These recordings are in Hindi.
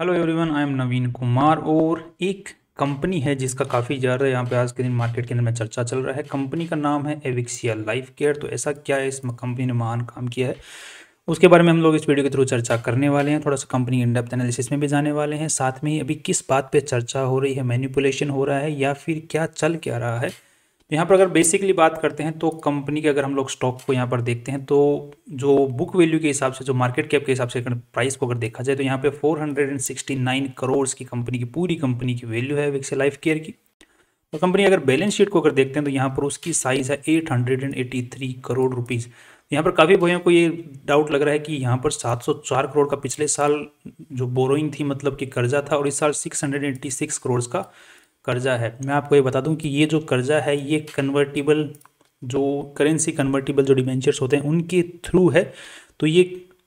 हेलो एवरीवन, आई एम नवीन कुमार। और एक कंपनी है जिसका काफ़ी ज़्यादा यहाँ पे आज के दिन मार्केट के अंदर में चर्चा चल रहा है। कंपनी का नाम है एविक्सिया लाइफ केयर। तो ऐसा क्या है, इस कंपनी ने महान काम किया है, उसके बारे में हम लोग इस वीडियो के थ्रू चर्चा करने वाले हैं। थोड़ा सा कंपनी इन डेप्थ एनालिसिस में भी जाने वाले हैं। साथ में ही अभी किस बात पे चर्चा हो रही है, मैनिपुलेशन हो रहा है या फिर क्या चल क्या रहा है। तो यहाँ पर अगर बेसिकली बात करते हैं तो कंपनी के अगर हम लोग स्टॉक को यहाँ पर देखते हैं तो जो बुक वैल्यू के हिसाब से, जो मार्केट कैप के हिसाब से अगर प्राइस को अगर देखा जाए तो यहाँ पे 469 करोड़ की कंपनी की, पूरी कंपनी की वैल्यू है विक्स लाइफ केयर की। और कंपनी अगर बैलेंस शीट को अगर देखते हैं तो यहाँ पर उसकी साइज़ है 883 करोड़ रुपीज़। यहाँ पर काफ़ी भाइयों को ये डाउट लग रहा है कि यहाँ पर 704 करोड़ का पिछले साल जो बोरोइंग थी, मतलब कि कर्जा था, और इस साल 686 करोड़ का कर्जा है। मैं आपको ये बता दूं कि ये जो कर्जा है ये कन्वर्टिबल, जो करेंसी कन्वर्टिबल जो डिबेंचर्स होते हैं उनके थ्रू है। तो ये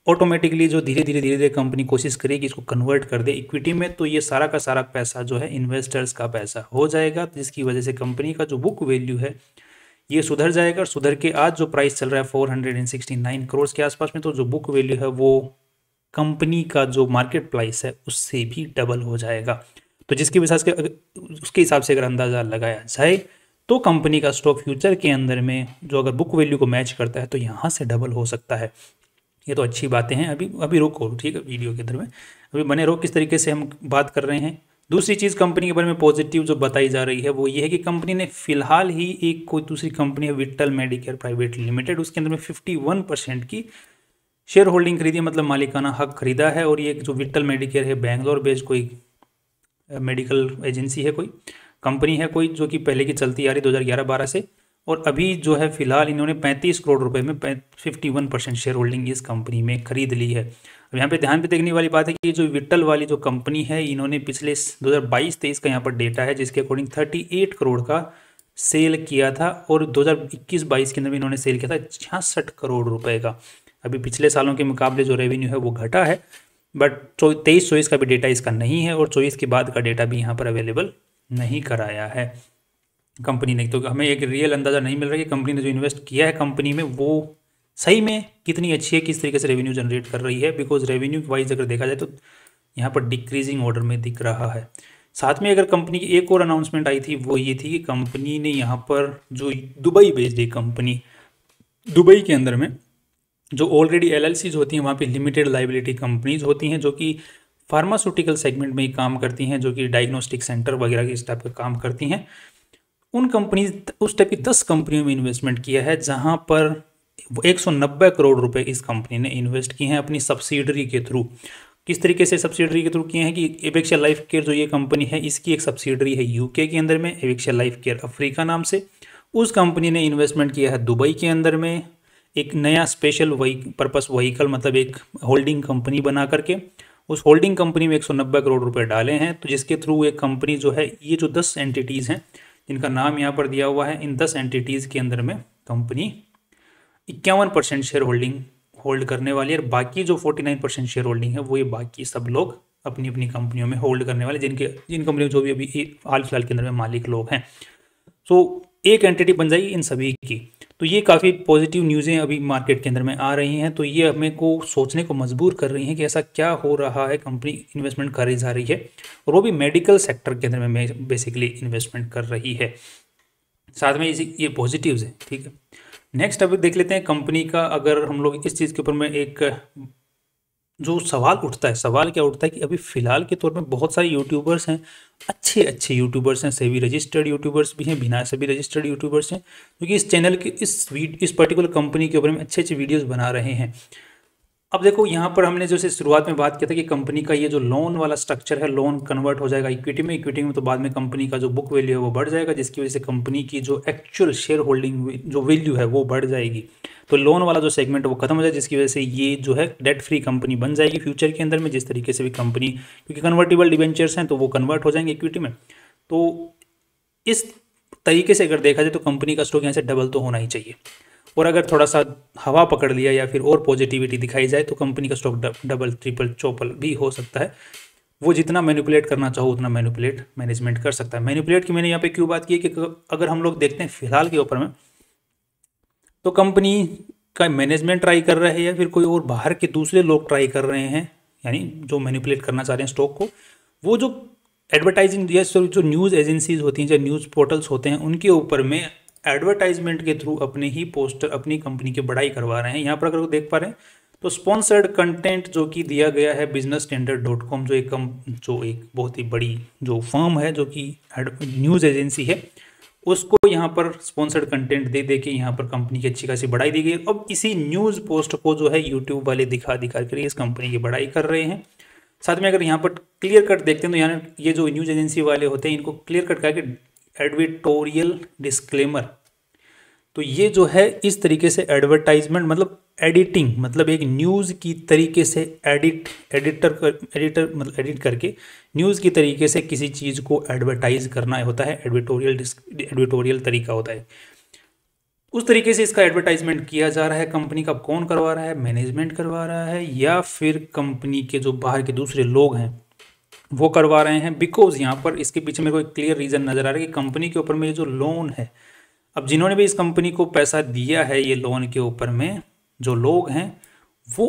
ऑटोमेटिकली जो धीरे धीरे कंपनी कोशिश करेगी इसको कन्वर्ट कर दे इक्विटी में, तो ये सारा का सारा पैसा जो है इन्वेस्टर्स का पैसा हो जाएगा, जिसकी वजह से कंपनी का जो बुक वैल्यू है ये सुधर जाएगा। और सुधर के आज जो प्राइस चल रहा है 469 करोड़ के आसपास में, तो जो बुक वैल्यू है वो कंपनी का जो मार्केट प्राइस है उससे भी डबल हो जाएगा। तो जिसकी वजह से उसके हिसाब से अगर अंदाज़ा लगाया जाए तो कंपनी का स्टॉक फ्यूचर के अंदर में जो अगर बुक वैल्यू को मैच करता है तो यहाँ से डबल हो सकता है। ये तो अच्छी बातें हैं। अभी अभी रोको, ठीक है, वीडियो के अंदर में अभी बने रहो। किस तरीके से हम बात कर रहे हैं। दूसरी चीज़ कंपनी के बारे में पॉजिटिव जो बताई जा रही है वो ये है कि कंपनी ने फिलहाल ही एक कोई दूसरी कंपनी है विट्ठल मेडिकेयर प्राइवेट लिमिटेड, उसके अंदर में 51% की शेयर होल्डिंग खरीदी, मतलब मालिकाना हक खरीदा है। और ये जो विट्ठल मेडिकेयर है बैंगलोर बेस्ड कोई मेडिकल एजेंसी है, कोई कंपनी है कोई, जो कि पहले की चलती आ रही 2011-12 से। और अभी जो है फिलहाल इन्होंने 35 करोड़ रुपए में 51% शेयर होल्डिंग इस कंपनी में खरीद ली है। अब यहाँ पे ध्यान पे देखने वाली बात है कि जो विट्ठल वाली जो कंपनी है, इन्होंने पिछले 2022-23 का यहाँ पर डेटा है जिसके अकॉर्डिंग 38 करोड़ का सेल किया था, और 2021-22 के अंदर भी इन्होंने सेल किया था 66 करोड़ रुपए का। अभी पिछले सालों के मुकाबले जो रेवेन्यू है वो घटा है, बट 23-24 का भी डेटा इसका नहीं है, और 24 के बाद का डेटा भी यहाँ पर अवेलेबल नहीं कराया है कंपनी ने। तो हमें एक रियल अंदाज़ा नहीं मिल रहा है कि कंपनी ने जो इन्वेस्ट किया है कंपनी में वो सही में कितनी अच्छी है, किस तरीके से रेवेन्यू जनरेट कर रही है। बिकॉज रेवेन्यू वाइज अगर देखा जाए तो यहाँ पर डिक्रीजिंग ऑर्डर में दिख रहा है। साथ में अगर कंपनी की एक और अनाउंसमेंट आई थी वो ये थी कि कंपनी ने यहाँ पर जो दुबई बेस्ड है कंपनी, दुबई के अंदर में जो ऑलरेडी एलएलसीज होती हैं, वहाँ पे लिमिटेड लाइबिलिटी कंपनीज होती हैं जो कि फार्मास्यूटिकल सेगमेंट में ही काम करती हैं, जो कि डायग्नोस्टिक सेंटर वगैरह की इस टाइप का काम करती हैं। उन कंपनी, उस टाइप की 10 कंपनियों में इन्वेस्टमेंट किया है, जहाँ पर 190 करोड़ रुपए इस कंपनी ने इन्वेस्ट किए हैं अपनी सब्सिडरी के थ्रू। किस तरीके से सब्सिडरी के थ्रू किए हैं कि एविक्सिया लाइफ केयर जो ये कंपनी है इसकी एक सब्सिडरी है यूके के अंदर में, एविक्सिया लाइफ केयर अफ्रीका नाम से। उस कंपनी ने इन्वेस्टमेंट किया है दुबई के अंदर में एक नया स्पेशल पर्पस व्हीकल, मतलब एक होल्डिंग कंपनी बना करके उस होल्डिंग कंपनी में 190 करोड़ रुपए डाले हैं। तो जिसके थ्रू एक कंपनी जो है, ये जो 10 एंटिटीज़ हैं जिनका नाम यहाँ पर दिया हुआ है, इन 10 एंटिटीज़ के अंदर में कंपनी 51% शेयर होल्डिंग होल्ड करने वाली है। और बाकी जो 49% शेयर होल्डिंग है वो ये बाकी सब लोग अपनी अपनी कंपनियों में होल्ड करने वाले, जिन कंपनियों जो भी अभी हाल फिलहाल के अंदर में मालिक लोग हैं। सो एक एंटिटी बन जाएगी इन सभी की। तो ये काफ़ी पॉजिटिव न्यूज़ें अभी मार्केट के अंदर में आ रही हैं। तो ये हमें को सोचने को मजबूर कर रही हैं कि ऐसा क्या हो रहा है, कंपनी इन्वेस्टमेंट कर जा रही है, और वो भी मेडिकल सेक्टर के अंदर में बेसिकली इन्वेस्टमेंट कर रही है। साथ में ये पॉजिटिव्स है, ठीक है। नेक्स्ट अभी देख लेते हैं कंपनी का। अगर हम लोग इस चीज़ के ऊपर में एक जो सवाल उठता है, सवाल क्या उठता है कि अभी फ़िलहाल के तौर में बहुत सारे यूट्यूबर्स हैं, अच्छे अच्छे यूट्यूबर्स हैं, सेबी रजिस्टर्ड यूट्यूबर्स भी हैं, बिना सेबी रजिस्टर्ड यूट्यूबर्स हैं, क्योंकि इस चैनल के इस पर्टिकुलर कंपनी के ऊपर में अच्छे अच्छे वीडियोस बना रहे हैं। अब देखो यहाँ पर हमने जैसे शुरुआत में बात किया था कि कंपनी का ये जो लोन वाला स्ट्रक्चर है, लोन कन्वर्ट हो जाएगा इक्विटी में, इक्विटी में तो बाद में कंपनी का जो बुक वैल्यू है वो बढ़ जाएगा, जिसकी वजह से कंपनी की जो एक्चुअल शेयर होल्डिंग जो वैल्यू है वो बढ़ जाएगी। तो लोन वाला जो सेगमेंट है वो खत्म हो जाए, जिसकी वजह से ये जो है डेट फ्री कंपनी बन जाएगी फ्यूचर के अंदर में। जिस तरीके से भी कंपनी, क्योंकि कन्वर्टिबल डिबेंचर्स हैं तो वो कन्वर्ट हो जाएंगे इक्विटी में। तो इस तरीके से अगर देखा जाए तो कंपनी का स्टॉक यहाँ से डबल तो होना ही चाहिए। और अगर थोड़ा सा हवा पकड़ लिया या फिर और पॉजिटिविटी दिखाई जाए तो कंपनी का स्टॉक डबल ट्रिपल चौपल भी हो सकता है। वो जितना मैनिपुलेट करना चाहो उतना मैनिपुलेट मैनेजमेंट कर सकता है। मैनिपुलेट की मैंने यहाँ पे क्यों बात की है कि अगर हम लोग देखते हैं फिलहाल के ऊपर में, तो कंपनी का मैनेजमेंट ट्राई कर रहा है या फिर कोई और बाहर के दूसरे लोग ट्राई कर रहे हैं यानी जो मैनिपुलेट करना चाह रहे हैं स्टॉक को, वो जो एडवर्टाइजिंग या जो न्यूज़ एजेंसीज होती हैं, जो न्यूज़ पोर्टल्स होते हैं, उनके ऊपर में एडवर्टाइजमेंट के थ्रू अपने ही पोस्टर अपनी कंपनी की बड़ाई करवा रहे हैं। यहाँ पर अगर देख पा रहे हैं तो स्पॉन्सर्ड कंटेंट जो कि दिया गया है businessstandard.com, जो एक बहुत ही बड़ी जो फर्म है, जो कि न्यूज़ एजेंसी है, उसको यहाँ पर स्पॉन्सर्ड कंटेंट दे दे के यहाँ पर कंपनी की अच्छी खासी बढ़ाई दी गई। अब इसी न्यूज़ पोस्ट को जो है यूट्यूब वाले दिखा कर इस कंपनी की बढ़ाई कर रहे हैं। साथ में अगर यहाँ पर क्लियर कट देखते हैं तो यहाँ ये जो न्यूज़ एजेंसी वाले होते हैं, इनको क्लियर कट करके एडिटोरियल डिस्क्लेमर, तो ये जो है इस तरीके से एडवर्टाइजमेंट मतलब एडिटिंग, मतलब एक न्यूज़ की तरीके से एडिटर एडिट करके न्यूज़ की तरीके से किसी चीज़ को एडवर्टाइज करना होता है, एडिटोरियल तरीका होता है। उस तरीके से इसका एडवर्टाइजमेंट किया जा रहा है। कंपनी का कौन करवा रहा है? मैनेजमेंट करवा रहा है, या फिर कंपनी के जो बाहर के दूसरे लोग हैं वो करवा रहे हैं? बिकॉज यहाँ पर इसके पीछे मेरे को एक क्लियर रीज़न नज़र आ रहा है कि कंपनी के ऊपर में जो लोन है, अब जिन्होंने भी इस कंपनी को पैसा दिया है, ये लोन के ऊपर में जो लोग हैं वो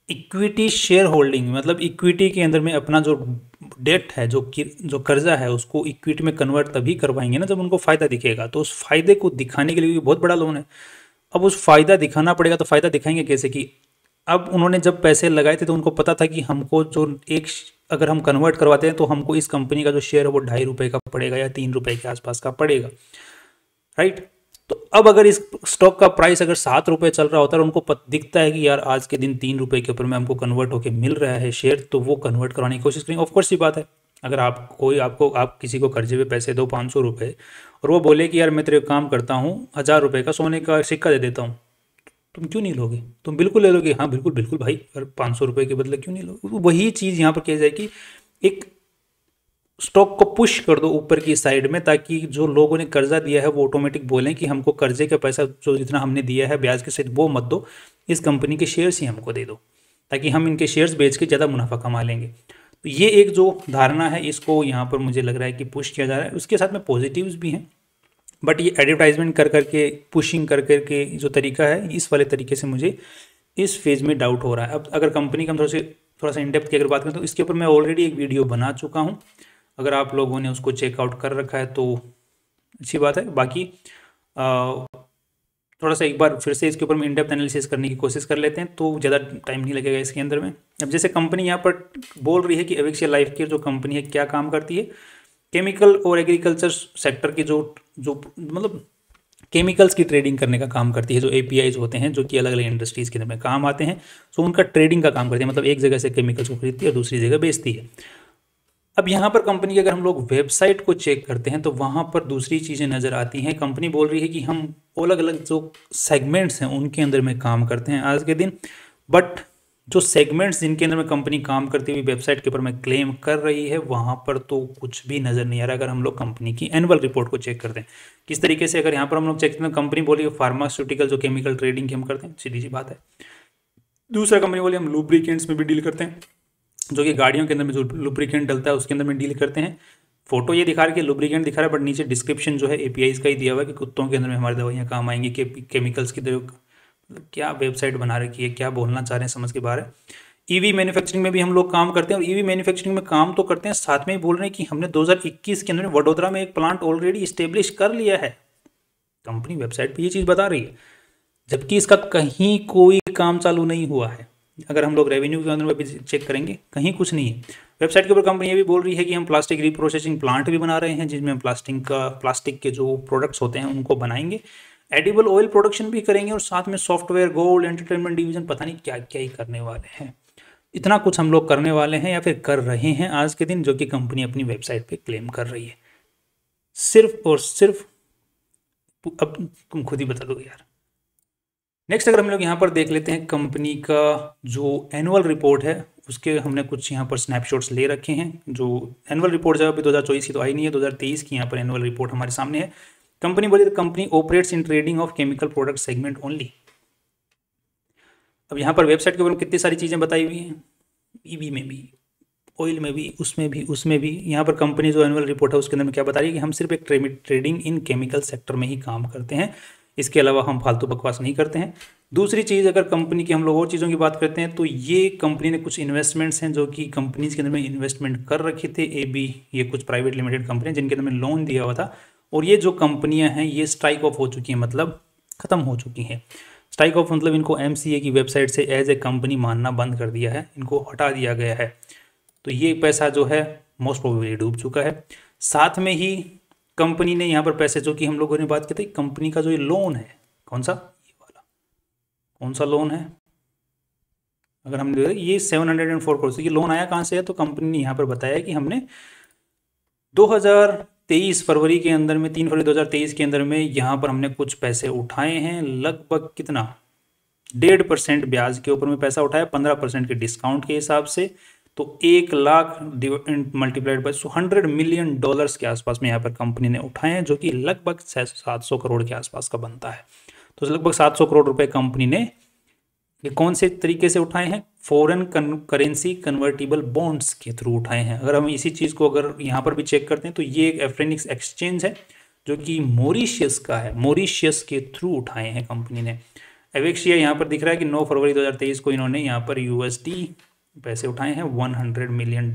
इक्विटी शेयर होल्डिंग, मतलब इक्विटी के अंदर में अपना जो डेट है, जो कर्जा है, उसको इक्विटी में कन्वर्ट तभी करवाएंगे ना जब उनको फ़ायदा दिखेगा। तो उस फायदे को दिखाने के लिए बहुत बड़ा लोन है। अब उस फ़ायदा दिखाना पड़ेगा, तो फ़ायदा दिखाएंगे कैसे? कि अब उन्होंने जब पैसे लगाए थे तो उनको पता था कि हमको जो अगर हम कन्वर्ट करवाते हैं तो हमको इस कंपनी का जो शेयर है वो ₹2.5 का पड़ेगा या ₹3 के आसपास का पड़ेगा, राइट। तो अब अगर इस स्टॉक का प्राइस अगर ₹7 चल रहा होता है और उनको दिखता है कि यार आज के दिन ₹3 के ऊपर में हमको कन्वर्ट होकर मिल रहा है शेयर, तो वो कन्वर्ट करवाने की कोशिश करेंगे। ऑफकोर्स ये बात है, अगर आप किसी को कर्जे पे पैसे दो ₹500 और वो बोले कि यार मैं तेरे काम करता हूँ, ₹1000 का सोने का सिक्का दे देता हूँ, तुम क्यों नहीं लोगे? तुम बिल्कुल ले लोगे। हाँ बिल्कुल बिल्कुल भाई, अगर ₹500 के बदले क्यों नहीं लोगे? वही चीज़ यहाँ पर किया जाए कि एक स्टॉक को पुश कर दो ऊपर की साइड में, ताकि जो लोगों ने कर्जा दिया है वो ऑटोमेटिक बोलें कि हमको कर्जे का पैसा जो जितना हमने दिया है ब्याज के सहित वो मत दो, इस कंपनी के शेयर्स ही हमको दे दो, ताकि हम इनके शेयर्स बेच के ज़्यादा मुनाफा कमा लेंगे। तो ये एक जो धारणा है, इसको यहाँ पर मुझे लग रहा है कि पुश किया जा रहा है। उसके साथ में पॉजिटिव्स भी हैं, बट ये एडवर्टाइजमेंट कर करके पुशिंग कर करके जो तरीका है, इस वाले तरीके से मुझे इस फेज़ में डाउट हो रहा है। अब अगर कंपनी का हम थोड़ा सा इनडेप्थ की अगर बात करें तो इसके ऊपर मैं ऑलरेडी एक वीडियो बना चुका हूँ। अगर आप लोगों ने उसको चेकआउट कर रखा है तो अच्छी बात है। बाकी थोड़ा सा एक बार फिर से इसके ऊपर में इन डेप्थ एनालिसिस करने की कोशिश कर लेते हैं, तो ज़्यादा टाइम नहीं लगेगा इसके अंदर में। अब जैसे कंपनी यहाँ पर बोल रही है कि एविक्सिया लाइफ केयर जो कंपनी है क्या काम करती है, केमिकल और एग्रीकल्चर सेक्टर की जो मतलब केमिकल्स की ट्रेडिंग करने का काम करती है। जो APIs होते हैं जो कि अलग अलग इंडस्ट्रीज़ के अंदर में काम आते हैं, तो उनका ट्रेडिंग का काम करती है, मतलब एक जगह से केमिकल्स को खरीदती है और दूसरी जगह बेचती है। अब यहाँ पर कंपनी की अगर हम लोग वेबसाइट को चेक करते हैं तो वहाँ पर दूसरी चीज़ें नज़र आती हैं। कंपनी बोल रही है कि हम अलग अलग जो सेगमेंट्स हैं उनके अंदर में काम करते हैं आज के दिन, बट जो सेगमेंट्स जिनके अंदर में कंपनी काम करती हुई वेबसाइट के ऊपर में क्लेम कर रही है, वहाँ पर तो कुछ भी नज़र नहीं आ रहा। अगर हम लोग कंपनी की एनुअल रिपोर्ट को चेक करते हैं किस तरीके से, अगर यहाँ पर हम लोग चेक करते हैं, कंपनी बोली फार्मास्यूटिकल जो केमिकल ट्रेडिंग की हम करते हैं, सीधी सी बात है। दूसरा कंपनी बोली हम लुब्रिकेंट्स में भी डील करते हैं, जो कि गाड़ियों के अंदर में जो लुब्रिकेंट डलता है उसके अंदर में डील करते हैं। फोटो ये दिखा रहा है कि लुब्रिकेंट दिखा रहा है, बट नीचे डिस्क्रिप्शन जो है APIs का ही दिया हुआ है कि कुत्तों के अंदर में हमारी दवाइयाँ काम आएंगी, केमिकल्स की तरह। क्या वेबसाइट बना रखी है, क्या बोलना चाह रहे हैं समझ के बाहर है। EV मैन्युफैक्चरिंग में भी हम लोग काम करते हैं, और EV मैन्युफैक्चरिंग में काम तो करते हैं, साथ में ही बोल रहे हैं कि हमने 2021 के अंदर वडोदरा में एक प्लांट ऑलरेडी इस्टेब्लिश कर लिया है। कंपनी वेबसाइट पर ये चीज़ बता रही है, जबकि इसका कहीं कोई काम चालू नहीं हुआ है। अगर हम लोग रेवेन्यू के अंदर में भी चेक करेंगे, कहीं कुछ नहीं है। वेबसाइट के ऊपर कंपनी ये भी बोल रही है कि हम प्लास्टिक रिप्रोसेसिंग प्लांट भी बना रहे हैं, जिसमें हम प्लास्टिक के जो प्रोडक्ट्स होते हैं उनको बनाएंगे, एडिबल ऑयल प्रोडक्शन भी करेंगे, और साथ में सॉफ्टवेयर, गोल्ड, एंटरटेनमेंट डिवीजन, पता नहीं क्या क्या ही करने वाले हैं। इतना कुछ हम लोग करने वाले हैं या फिर कर रहे हैं आज के दिन, जो कि कंपनी अपनी वेबसाइट पर क्लेम कर रही है। सिर्फ और सिर्फ अब तुम खुद ही बता दोगे यार। नेक्स्ट अगर हम लोग यहाँ पर देख लेते हैं कंपनी का जो एनुअल रिपोर्ट है, उसके हमने कुछ यहाँ पर स्नैपशॉट्स ले रखे हैं। जो एनुअल रिपोर्ट जो अभी 2024 की तो आई नहीं है, 2023 की यहाँ पर एनुअल रिपोर्ट हमारे सामने है। कंपनी बोली company operates in trading of chemical product segment only. अब यहाँ पर वेबसाइट के ऊपर कितनी सारी चीज़ें बताई हुई हैं, EV में भी, ऑयल में भी, उसमें भी। यहाँ पर कंपनी जो एनुअल रिपोर्ट है उसके अंदर में क्या बता रही है कि हम सिर्फ एक ट्रेडिंग इन केमिकल सेक्टर में ही काम करते हैं, इसके अलावा हम फालतू बकवास नहीं करते हैं। दूसरी चीज़, अगर कंपनी की हम लोग और चीज़ों की बात करते हैं तो ये कंपनी ने कुछ इन्वेस्टमेंट्स हैं जो कि कंपनीज के अंदर में इन्वेस्टमेंट कर रखे थे। AB ये कुछ प्राइवेट लिमिटेड कंपनी जिनके अंदर में लोन दिया हुआ था, और ये जो कंपनियां हैं ये स्ट्राइक ऑफ हो चुकी हैं, मतलब ख़त्म हो चुकी हैं। स्ट्राइक ऑफ मतलब इनको MCA की वेबसाइट से एज ए कंपनी मानना बंद कर दिया है, इनको हटा दिया गया है। तो ये पैसा जो है मोस्ट प्रोबेबली डूब चुका है। साथ में ही कंपनी ने यहाँ पर पैसे, जो कि हम लोगों ने बात की थी, कंपनी का जो ये लोन है, कौन सा, ये वाला कौन सा लोन है, अगर हमने ये 704 करोड़, ये लोन आया कहाँ से है, तो कंपनी ने यहाँ पर बताया कि हमने 2023 फरवरी के अंदर में, 3 फरवरी 2023 के अंदर में यहाँ पर हमने कुछ पैसे उठाए हैं, लगभग कितना, 1.5% ब्याज के ऊपर में पैसा उठाया, 15% के डिस्काउंट के हिसाब से। तो 1 लाख मल्टीप्लाइड बाय $100 मिलियन के आसपास में यहाँ पर कंपनी ने उठाए हैं, जो कि लगभग 700 करोड़ के आसपास का बनता है। तो लगभग 700 करोड़ रुपए कंपनी ने ये कौन से तरीके से उठाए हैं, फॉरेन करेंसी कन्वर्टिबल बॉन्ड्स के थ्रू उठाए हैं। अगर हम इसी चीज़ को अगर यहाँ पर भी चेक करते हैं तो ये एक एफ्रेनिक्स एक्सचेंज है जो कि मॉरिशियस का है, मॉरिशियस के थ्रू उठाए हैं कंपनी ने। एवेक्सिया यहाँ पर दिख रहा है कि 9 फरवरी 2023 को इन्होंने यहाँ पर USD पैसे उठाए हैं $100 मिलियन।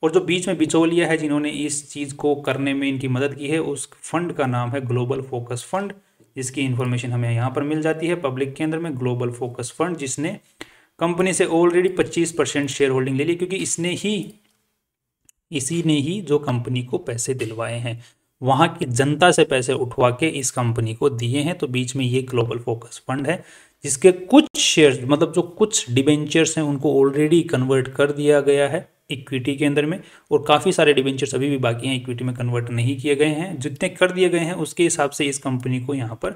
और जो बीच में बिचौलिया है जिन्होंने इस चीज़ को करने में इनकी मदद की है, उस फंड का नाम है ग्लोबल फोकस फंड, जिसकी इन्फॉर्मेशन हमें यहाँ पर मिल जाती है पब्लिक के अंदर में। ग्लोबल फोकस फंड जिसने कंपनी से ऑलरेडी 25% शेयर होल्डिंग ले ली, क्योंकि इसी ने ही जो कंपनी को पैसे दिलवाए हैं, वहाँ की जनता से पैसे उठवा के इस कंपनी को दिए हैं। तो बीच में ये ग्लोबल फोकस फंड है जिसके कुछ शेयर, मतलब जो कुछ डिबेंचर्स हैं उनको ऑलरेडी कन्वर्ट कर दिया गया है इक्विटी के अंदर में, और काफ़ी सारे डिबेंचर्स अभी भी बाकी हैं, इक्विटी में कन्वर्ट नहीं किए गए हैं। जितने कर दिए गए हैं उसके हिसाब से इस कंपनी को यहाँ पर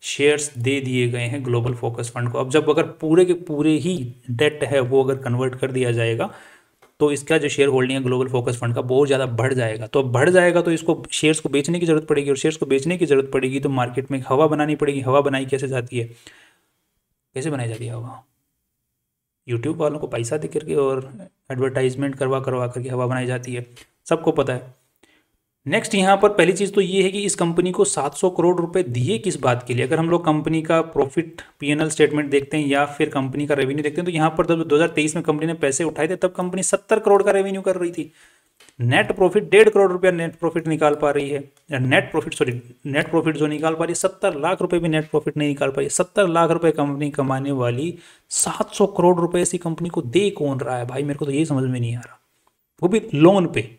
शेयर्स दे दिए गए हैं ग्लोबल फोकस फंड को। अब जब अगर पूरे के पूरे ही डेट है वो अगर कन्वर्ट कर दिया जाएगा तो इसका जो शेयर होल्डिंग है ग्लोबल फोकस फंड का बहुत ज़्यादा बढ़ जाएगा। तो अब बढ़ जाएगा तो इसको शेयर्स को बेचने की जरूरत पड़ेगी, और शेयर्स को बेचने की जरूरत पड़ेगी तो मार्केट में हवा बनानी पड़ेगी। हवा बनाई कैसे जाती है, कैसे बनाई जाती है हवा, यूट्यूब वालों को पैसा दे करके और एडवर्टाइजमेंट करवा करके हवा बनाई जाती है, सबको पता है। नेक्स्ट यहाँ पर पहली चीज़ तो ये है कि इस कंपनी को 700 करोड़ रुपए दिए किस बात के लिए। अगर हम लोग कंपनी का प्रॉफिट P&L स्टेटमेंट देखते हैं या फिर कंपनी का रेवेन्यू देखते हैं तो यहाँ पर जब 2023 में कंपनी ने पैसे उठाए थे तब कंपनी 70 करोड़ का रेवेन्यू कर रही थी। नेट प्रॉफिट 1.5 करोड़ रुपया नेट प्रॉफिट निकाल पा रही है, नेट प्रॉफिट जो निकाल पा रही है 70 लाख रुपए भी नेट प्रॉफिट नहीं निकाल पाई। 70 लाख रुपए कंपनी कमाने वाली 700 करोड़ रुपए ऐसी कंपनी को दे कौन रहा है भाई, मेरे को तो यही समझ में नहीं आ रहा, वो भी लोन पे,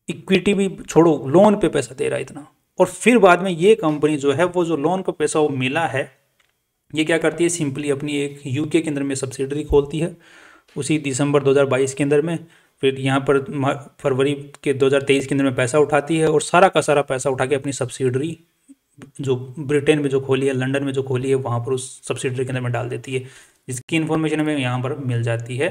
इक्विटी भी छोड़ो, लोन पे पैसा दे रहा है इतना। और फिर बाद में ये कंपनी जो है वो जो लोन का पैसा वो मिला है, ये क्या करती है, सिंपली अपनी एक UK के अंदर में सब्सिडरी खोलती है उसी दिसंबर 2022 के अंदर में। फिर यहाँ पर फरवरी के 2023 के अंदर में पैसा उठाती है और सारा का सारा पैसा उठा के अपनी सब्सिडरी जो ब्रिटेन में जो खोली है, लंदन में जो खोली है, वहाँ पर उस सब्सिडरी के अंदर में डाल देती है, जिसकी इन्फॉर्मेशन हमें यहाँ पर मिल जाती है।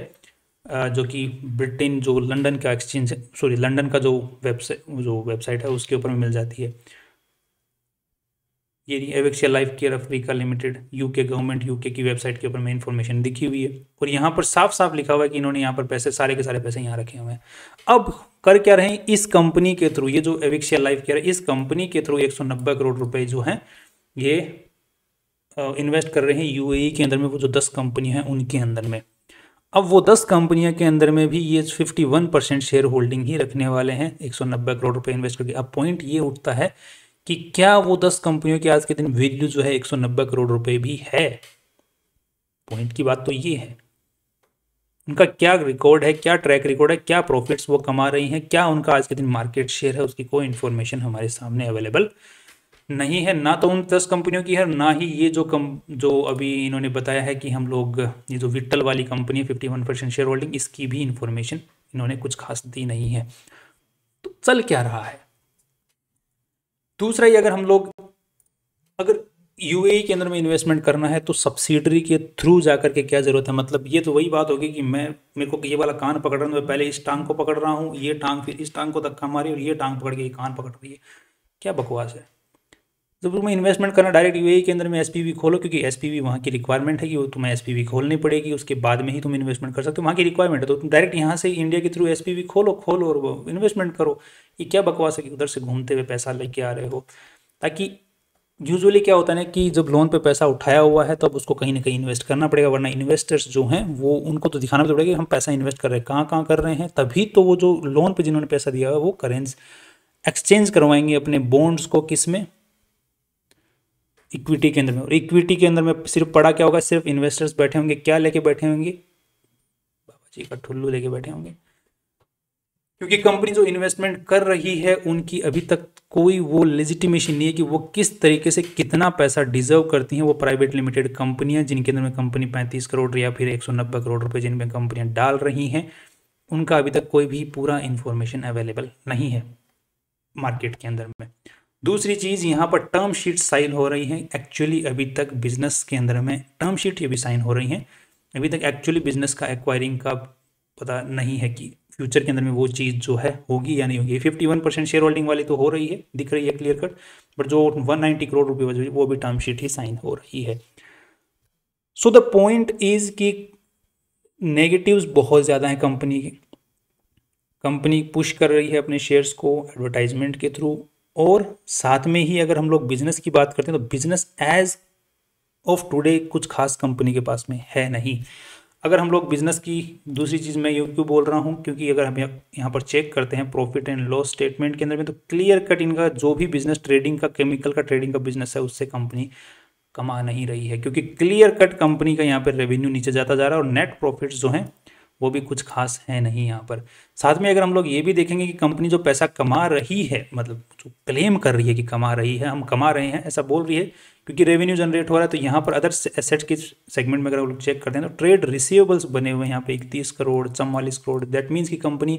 जो कि ब्रिटेन जो लंदन का एक्सचेंज, सॉरी लंदन का जो वेबसाइट है उसके ऊपर में मिल जाती है। ये Avexia life care Africa limited UK government UK की वेबसाइट के ऊपर में इन्फॉर्मेशन दिखी हुई है, और यहाँ पर साफ साफ लिखा हुआ है कि इन्होंने यहाँ पर पैसे, सारे के सारे पैसे यहाँ रखे हुए हैं। अब कर क्या रहे हैं, इस कंपनी के थ्रू, ये जो एवेक्सिया लाइफ केयर है इस कंपनी के थ्रू 190 करोड़ रुपए जो हैं ये इन्वेस्ट कर रहे हैं UAE के अंदर में, वो जो 10 कंपनी हैं उनके अंदर में। अब वो 10 कंपनियों के अंदर में भी ये 51% शेयर होल्डिंग ही रखने वाले हैं 190 करोड़ रुपए इन्वेस्ट करके। अब पॉइंट ये उठता है कि क्या वो 10 कंपनियों की आज के दिन वैल्यू जो है 190 करोड़ रुपए भी है। पॉइंट की बात तो ये है, उनका क्या रिकॉर्ड है, क्या ट्रैक रिकॉर्ड है, क्या प्रॉफिट्स वो कमा रही हैं, क्या उनका आज के दिन मार्केट शेयर है, उसकी कोई इन्फॉर्मेशन हमारे सामने अवेलेबल नहीं है। ना तो उन 10 कंपनियों की है, ना ही ये जो अभी इन्होंने बताया है कि हम लोग, ये जो विट्टल वाली कंपनी है 51% शेयर होल्डिंग, इसकी भी इन्फॉर्मेशन इन्होंने कुछ खास दी नहीं है। तो चल क्या रहा है। दूसरा ही, अगर UAE के अंदर में इन्वेस्टमेंट करना है तो सब्सिडरी के थ्रू जाकर के क्या जरूरत है। मतलब ये तो वही बात होगी कि मेरे को ये वाला कान पकड़ रहा हूँ, मैं पहले इस टांग को पकड़ रहा हूँ, ये टांग फिर इस टांग को धक्का मारी और ये टांग पकड़ के ये कान पकड़ रही है, क्या बकवास है। जब तुम्हें इन्वेस्टमेंट करना डायरेक्ट UAE के अंदर में SPV खोलो, क्योंकि SPV वहाँ की रिक्वायरमेंट है कि वो तुम्हें SPV खोलनी पड़ेगी, उसके बाद में ही तुम इन्वेस्टमेंट कर सकते हो, वहाँ की रिक्वायरमेंट है। तो तुम डायरेक्ट यहाँ से इंडिया के थ्रू SPV खोलो और वो इन्वेस्टमेंट करो। ये क्या बकवास है कि उधर से घूमते हुए पैसा लेके आ रहे हो। ताकि यूजुअली क्या होता है ना कि जब लोन पे पैसा उठाया हुआ है तब उसको कहीं ना कहीं इन्वेस्ट करना पड़ेगा, वरना इन्वेस्टर्स जो हैं वो उनको तो दिखाना भी पड़ेगा कि हम पैसा इन्वेस्ट कर रहे हैं, कहाँ कहाँ कर रहे हैं, तभी तो वो जो लोन पे जिन्होंने पैसा दिया हुआ है वो करेंसी एक्सचेंज करवाएंगे अपने बॉन्ड्स को, किस में, इक्विटी के अंदर में। और इक्विटी के अंदर में सिर्फ पड़ा क्या होगा, सिर्फ इन्वेस्टर्स बैठे होंगे, क्या लेके बैठे होंगे, बाबा जी का ठुल्लू लेके बैठे होंगे, क्योंकि कंपनी जो इन्वेस्टमेंट कर रही है उनकी अभी तक कोई वो लेजिटिमेशन नहीं है कि वो किस तरीके से कितना पैसा डिजर्व करती हैं। वो प्राइवेट लिमिटेड कंपनियां जिनके अंदर में कंपनी 35 करोड़ या फिर 190 करोड़ रुपए जिनमें कंपनियां डाल रही हैं, उनका अभी तक कोई भी पूरा इन्फॉर्मेशन अवेलेबल नहीं है मार्केट के अंदर में। दूसरी चीज़, यहाँ पर टर्म शीट साइन हो रही हैं, एक्चुअली अभी तक बिजनेस के अंदर में टर्म शीट ये भी साइन हो रही हैं, अभी तक एक्चुअली बिजनेस का एक्वायरिंग का पता नहीं है कि फ्यूचर के अंदर में वो चीज़ जो है होगी या नहीं होगी। 51% शेयर होल्डिंग वाली तो हो रही है, दिख रही है क्लियर कट, बट जो 190 करोड़ रुपये वो भी टर्म शीट ही साइन हो रही है। सो द पॉइंट इज कि नेगेटिव्स बहुत ज़्यादा हैं कंपनी के, कंपनी पुश कर रही है अपने शेयर्स को एडवर्टाइजमेंट के थ्रू, और साथ में ही अगर हम लोग बिजनेस की बात करते हैं तो बिजनेस एज ऑफ टुडे कुछ खास कंपनी के पास में है नहीं। अगर हम लोग बिजनेस की दूसरी चीज़ मैं क्यों बोल रहा हूँ, क्योंकि अगर हम यहाँ पर चेक करते हैं प्रॉफिट एंड लॉस स्टेटमेंट के अंदर में, तो क्लियर कट इनका जो भी बिजनेस ट्रेडिंग का, केमिकल का ट्रेडिंग का बिजनेस है, उससे कंपनी कमा नहीं रही है, क्योंकि क्लियर कट कंपनी का यहाँ पर रेवेन्यू नीचे जाता जा रहा है और नेट प्रॉफिट्स जो हैं वो भी कुछ खास है नहीं यहाँ पर। साथ में अगर हम लोग ये भी देखेंगे कि कंपनी जो पैसा कमा रही है, मतलब जो क्लेम कर रही है कि कमा रही है, हम कमा रहे हैं ऐसा बोल रही है क्योंकि रेवेन्यू जनरेट हो रहा है, तो यहाँ पर अदर एसेट्स के सेगमेंट में अगर हम लोग चेक करते हैं तो ट्रेड रिसीवेबल्स बने हुए हैं यहाँ पे 31 करोड़ 44 करोड़। दैट मीन्स की कंपनी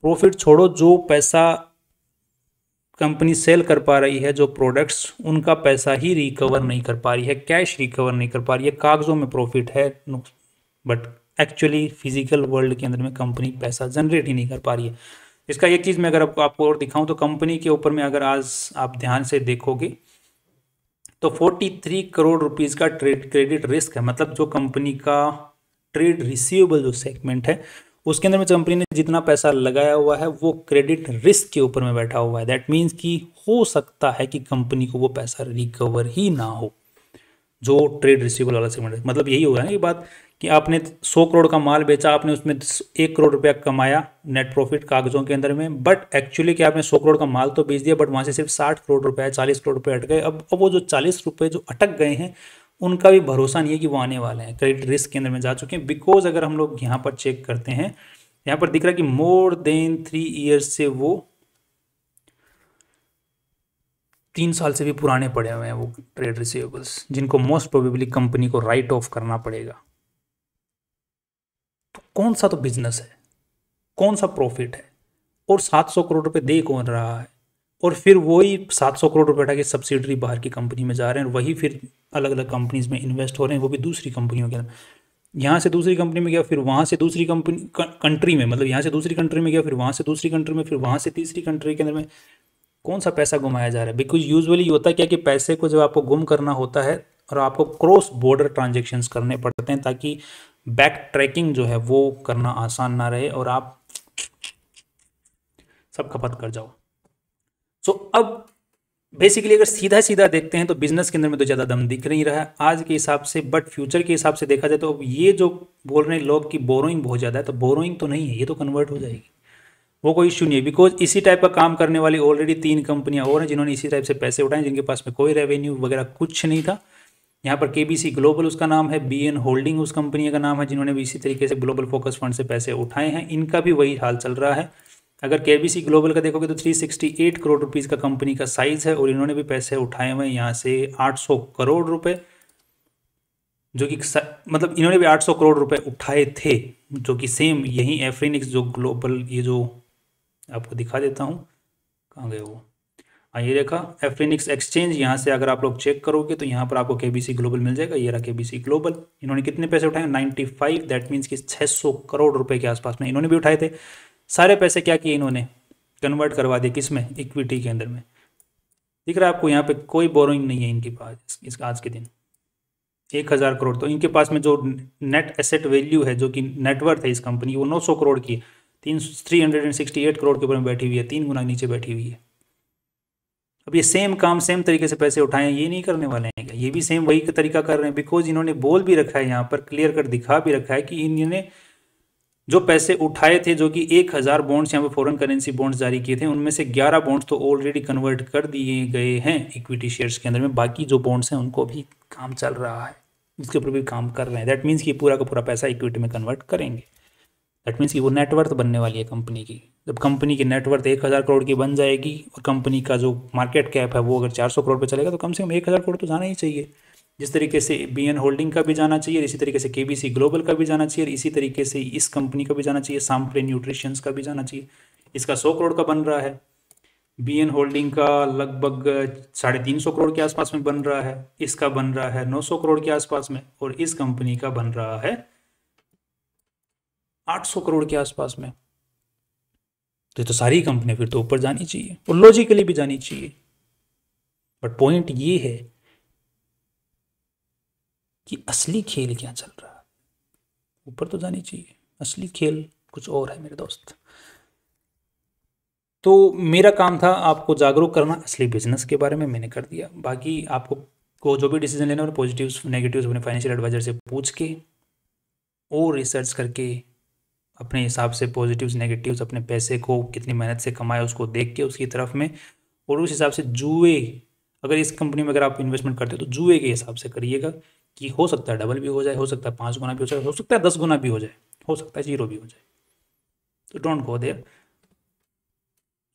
प्रॉफिट छोड़ो, जो पैसा कंपनी सेल कर पा रही है, जो प्रोडक्ट्स, उनका पैसा ही रिकवर नहीं कर पा रही है, कैश रिकवर नहीं कर पा रही है। कागजों में प्रॉफिट है बट एक्चुअली फिजिकल वर्ल्ड के अंदर में कंपनी पैसा जनरेट ही नहीं कर पा रही है। इसका एक चीज़ मैं अगर आपको और दिखाऊं तो कंपनी के ऊपर में अगर आज आप ध्यान से देखोगे तो 43 करोड़ रुपीस का ट्रेड क्रेडिट रिस्क है। मतलब जो कंपनी का ट्रेड रिसीवेबल जो सेगमेंट है उसके अंदर में कंपनी ने जितना पैसा लगाया हुआ है वो क्रेडिट रिस्क के ऊपर में बैठा हुआ है। दैट मीन्स कि हो सकता है कि कंपनी को वो पैसा रिकवर ही ना हो, जो ट्रेड रिसीवेबल वाला सेगमेंट है। मतलब यही होगा ना कि बात कि आपने 100 करोड़ का माल बेचा, आपने उसमें 1 करोड़ रुपया कमाया नेट प्रॉफिट कागजों के अंदर में, बट एक्चुअली क्या आपने 100 करोड़ का माल तो बेच दिया, बट वहाँ से सिर्फ 60 करोड़ रुपया 40 करोड़ रुपये अटक गए। अब वो जो 40 रुपये जो अटक गए हैं उनका भी भरोसा नहीं है कि वो आने वाले हैं, क्रेडिट रिस्क के अंदर में जा चुके हैं। बिकॉज अगर हम लोग यहाँ पर चेक करते हैं, यहाँ पर दिख रहा है कि मोर देन 3 ईयर्स से वो 3 साल से भी पुराने पड़े हुए हैं वो ट्रेड रिसीवेबल्स, जिनको मोस्ट प्रोबेबली कंपनी को राइट ऑफ करना पड़ेगा। तो कौन सा तो बिजनेस है, कौन सा प्रॉफिट है, और 700 करोड़ रुपए दे कौन रहा है, और फिर वही 700 करोड़ रुपए उठा के सब्सिडरी बाहर की कंपनी में जा रहे हैं, और वही फिर अलग अलग कंपनीज में इन्वेस्ट हो रहे हैं, वो भी दूसरी कंपनियों के अंदर। यहाँ से दूसरी कंपनी में गया, फिर वहाँ से दूसरी कंपनी कंट्री में, मतलब यहाँ से दूसरी कंट्री में गया, फिर वहाँ से दूसरी कंट्री में, फिर वहाँ से तीसरी कंट्री के अंदर में कौन सा पैसा घुमाया जा रहा है। बिकॉज यूजुअली होता क्या कि पैसे को जब आपको गुम करना होता है और आपको क्रॉस बॉर्डर ट्रांजेक्शंस करने पड़ते हैं ताकि बैक ट्रैकिंग जो है वो करना आसान ना रहे और आप सब खपत कर जाओ। सो अब बेसिकली अगर सीधा सीधा देखते हैं तो बिजनेस के अंदर में तो ज़्यादा दम दिख नहीं रहा है आज के हिसाब से, बट फ्यूचर के हिसाब से देखा जाए तो अब ये जो बोल रहे हैं लोग कि बोरोइंग बहुत ज़्यादा है, तो बोरोइंग तो नहीं है, ये तो कन्वर्ट हो जाएगी, वो कोई इशू नहीं है। बिकॉज इसी टाइप का काम करने वाली ऑलरेडी 3 कंपनियां और हैं जिन्होंने इसी टाइप से पैसे उठाए, जिनके पास में कोई रेवेन्यू वगैरह कुछ नहीं था। यहाँ पर केबीसी ग्लोबल उसका नाम है, बीएन होल्डिंग उस कंपनी का नाम है जिन्होंने भी इसी तरीके से ग्लोबल फोकस फंड से पैसे उठाए हैं, इनका भी वही हाल चल रहा है। अगर केबीसी ग्लोबल का देखोगे तो 368 करोड़ रुपीज़ का कंपनी का साइज़ है और इन्होंने भी पैसे उठाए हुए हैं यहाँ से 800 करोड़ रुपए, जो कि मतलब इन्होंने भी 800 करोड़ रुपए उठाए थे, जो कि सेम यही एफ्रीनिक्स जो ग्लोबल, ये जो आपको दिखा देता हूँ, कहाँ गए वो, हाँ ये देखा एफ्रीनिक्स एक्सचेंज। यहाँ से अगर आप लोग चेक करोगे तो यहाँ पर आपको केबीसी ग्लोबल मिल जाएगा, ये रहा केबीसी ग्लोबल। इन्होंने कितने पैसे उठाए 95, दैट मीन्स कि 600 करोड़ रुपए के आसपास में इन्होंने भी उठाए थे। सारे पैसे क्या किए इन्होंने, कन्वर्ट करवा दिए किस में, इक्विटी के अंदर में। दिख रहा है आपको यहाँ पे कोई बोरोइंग नहीं है इनके पास इसका आज के दिन 1000 करोड़। तो इनके पास में जो नेट एसेट वैल्यू है, जो कि नेटवर्थ है इस कंपनी की, वो 900 करोड़ की है, 368 करोड़ के ऊपर में बैठी हुई है, 3 गुना नीचे बैठी हुई है। अब ये सेम काम सेम तरीके से पैसे उठाएं, ये नहीं करने वाले हैं क्या? ये भी सेम वही तरीका कर रहे हैं, बिकॉज इन्होंने बोल भी रखा है यहाँ पर, क्लियर कर दिखा भी रखा है कि इन्होंने जो पैसे उठाए थे, जो कि 1000 बॉन्ड्स यहाँ पे फॉरेन करेंसी बॉन्ड्स जारी किए थे, उनमें से 11 बॉन्ड्स तो ऑलरेडी कन्वर्ट कर दिए गए हैं इक्विटी शेयर्स के अंदर में। बाकी जो बॉन्ड्स हैं उनको भी काम चल रहा है, उसके ऊपर भी काम कर रहे हैं। दैट मीन्स कि पूरा का पूरा पैसा इक्विटी में कन्वर्ट करेंगे। दैट मीन्स कि वो नेटवर्थ बनने वाली है कंपनी की। जब कंपनी की नेटवर्थ 1000 करोड़ की बन जाएगी और कंपनी का जो मार्केट कैप है वो अगर 400 करोड़ पे चलेगा, तो कम से कम 1000 करोड़ तो जाना ही चाहिए। जिस तरीके से बीएन होल्डिंग का भी जाना चाहिए, इसी तरीके से केबीसी ग्लोबल का भी जाना चाहिए, और इसी तरीके से इस कंपनी का भी जाना चाहिए, सांप्रे न्यूट्रिशंस का भी जाना चाहिए। इसका 100 करोड़ का बन रहा है, बीएन होल्डिंग का लगभग 350 करोड़ के आसपास में बन रहा है, इसका बन रहा है 900 करोड़ के आसपास में, और इस कंपनी का बन रहा है 800 करोड़ के आसपास में। तो सारी कंपनियां फिर तो ऊपर जानी चाहिए और लॉजिकली भी जानी चाहिए। बट पॉइंट ये है कि असली खेल क्या चल रहा है, ऊपर तो जानी चाहिए, असली खेल कुछ और है मेरे दोस्त। तो मेरा काम था आपको जागरूक करना असली बिजनेस के बारे में, मैंने कर दिया। बाकी आपको को जो भी डिसीजन लेना हो, पॉजिटिव्स नेगेटिव्स अपने फाइनेंशियल एडवाइजर से पूछ के और रिसर्च करके अपने हिसाब से पॉजिटिव्स नेगेटिव्स, अपने पैसे को कितनी मेहनत से कमाए उसको देख के उसकी तरफ में, और उस हिसाब से जुए, अगर इस कंपनी में अगर आप इन्वेस्टमेंट करते हो तो जुए के हिसाब से करिएगा कि हो सकता है डबल भी हो जाए, हो सकता है 5 गुना भी हो जाए, हो सकता है 10 गुना भी हो जाए, हो सकता है 0 भी हो जाए। तो don't go there.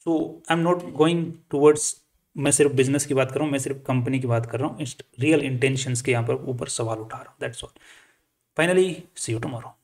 So I am not going towards, मैं सिर्फ बिजनेस की बात कर रहा हूँ, मैं सिर्फ कंपनी की बात कर रहा हूँ, रियल इंटेंशंस के यहाँ पर ऊपर सवाल उठा रहा हूँ, that's all. Finally see you tomorrow.